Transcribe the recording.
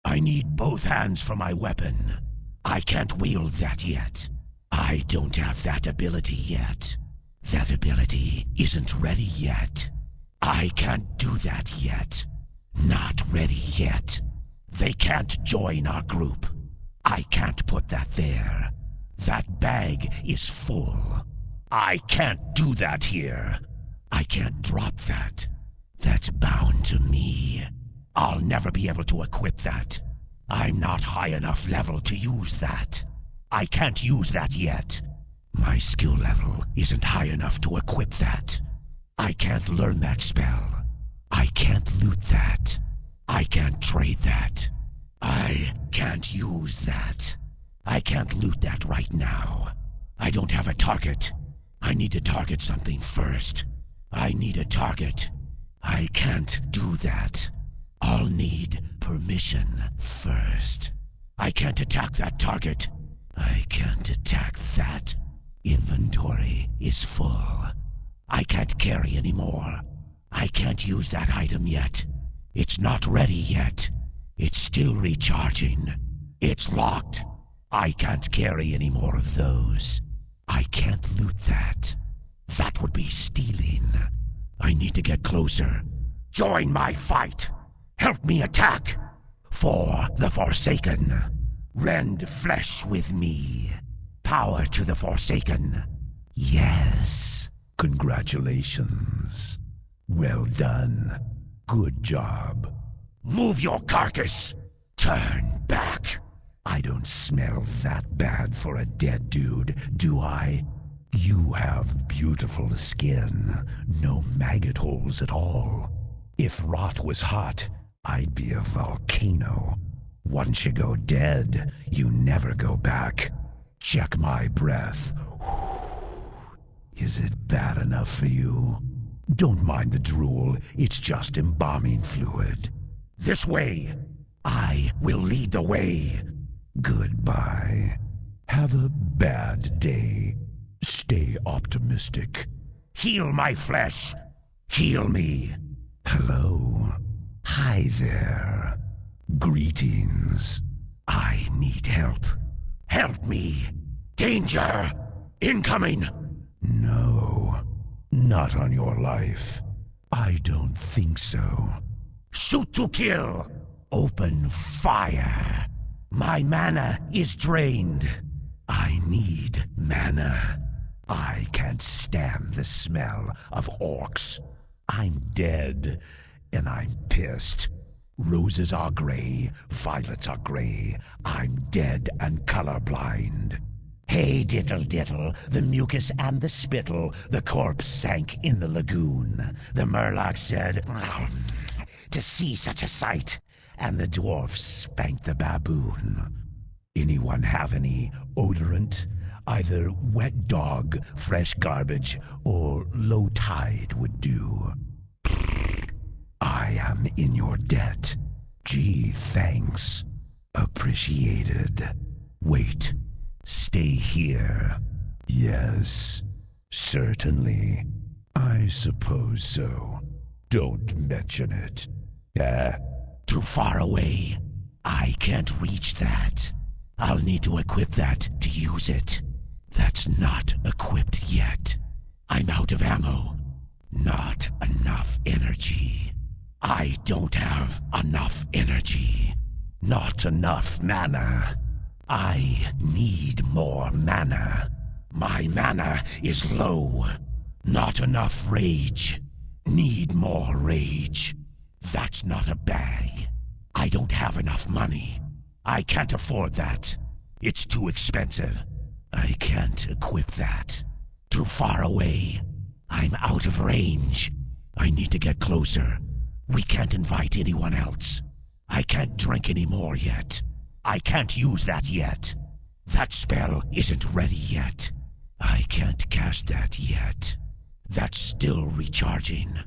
I need both hands for my weapon. I can't wield that yet. I don't have that ability yet. That ability isn't ready yet. I can't do that yet. Not ready yet. They can't join our group. I can't put that there. That bag is full. I can't do that here. I can't drop that. That's bound to me. I'll never be able to equip that. I'm not high enough level to use that. I can't use that yet. My skill level isn't high enough to equip that. I can't learn that spell. I can't loot that. I can't trade that. I can't use that. I can't loot that right now. I don't have a target. I need to target something first. I need a target. I can't do that. I'll need permission first. I can't attack that target. I can't attack that. Inventory is full. I can't carry anymore. I can't use that item yet. It's not ready yet. It's still recharging. It's locked. I can't carry any more of those. I can't loot that. That would be stealing. I need to get closer. Join my fight. Help me attack. For the Forsaken. Rend flesh with me. Power to the Forsaken. Yes. Congratulations. Well done. Good job. Move your carcass. Turn back. I don't smell that bad for a dead dude, do I? You have beautiful skin. No maggot holes at all. If rot was hot, I'd be a volcano. Once you go dead, you never go back. Check my breath. Is it bad enough for you? Don't mind the drool, it's just embalming fluid. This way! I will lead the way. Goodbye. Have a bad day. Stay optimistic. Heal my flesh. Heal me. Hello. Hi there. Greetings. I need help. Help me. Danger. Incoming. No. Not on your life. I don't think so. Shoot to kill. Open fire. My mana is drained. I need mana. I can't stand the smell of orcs. I'm dead, and I'm pissed. Roses are gray, violets are gray. I'm dead and colorblind. Hey, diddle diddle, the mucus and the spittle, the corpse sank in the lagoon. The Murloc said, to see such a sight, and the dwarf spanked the baboon. Anyone have any odorant? Either wet dog, fresh garbage, or low tide would do. I am in your debt. Gee, thanks. Appreciated. Wait. Stay here. Yes, certainly. I suppose so. Don't mention it. Too far away. I can't reach that. I'll need to equip that to use it. That's not equipped yet. I'm out of ammo. Not enough energy. I don't have enough energy. Not enough mana. I need more mana. My mana is low. Not enough rage. Need more rage. That's not a bag. I don't have enough money. I can't afford that. It's too expensive. I can't equip that. Too far away. I'm out of range. I need to get closer. We can't invite anyone else. I can't drink anymore yet. I can't use that yet. That spell isn't ready yet. I can't cast that yet. That's still recharging.